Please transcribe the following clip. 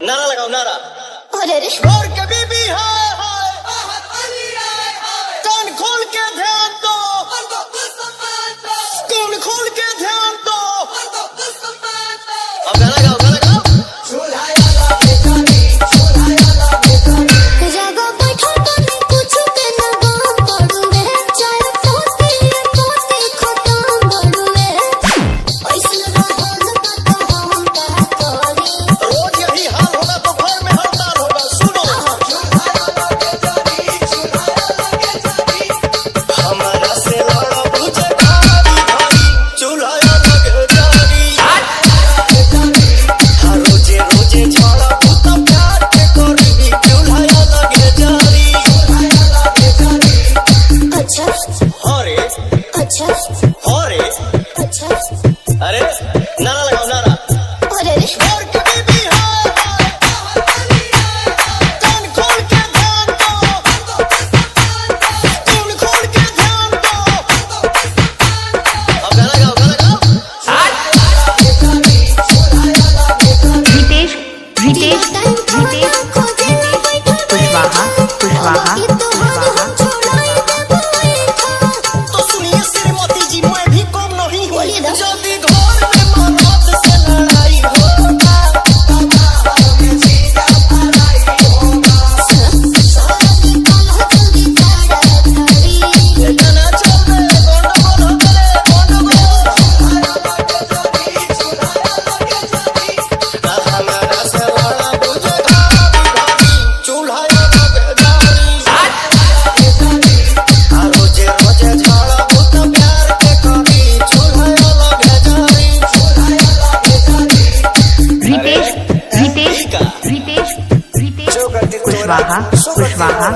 नारा लगाओ नारा। अरे रे और कभी भी है कान खोल के ध्यान दो, कान खोल के ध्यान दो। अब गाना गाओ गाना गाओ। जगह बैठा तनी कुछ के न गाम पड़ुए चाय पोती खत्म बड़ुए ऐसन रहल त हम का करी। रोज यही हाल होगा तो घर में हड़ताल होगा। सुनो हमारा से लड़ा बुझे भारी भारी चूल्हा लगे जारी। हाँ रोजे रोजे झड़ा पुता प्यार के करी चूल्हा लगे जारी। अच्छा हरे अच्छा हरे अच्छा अरे नारा लगाओ नारा। अरे रे और कभी भी है कान खोल के ध्यान दो, कान खोल के ध्यान दो। अब गाना गाओ गाना गाओ। रितेश रितेश रितेश कुशवाहा कुशवाहा तो सुनिए श्रीमती जी, मैं भी कम नहीं हूँ। बोलिए ना। यदि घर में मर्द से लड़ाई होगा इतना चल रहे गंडगोल हो गए गंडगोल। हमारा से लड़ा बुझे भारी भारी चूल्हा लगे जारी। हाँ रोजे रोजे झड़ा पुता प्यार के करी चूल्हा लगे जारी। रितेश रितेश रितेश रितेश कुशवाहा कुशवाहा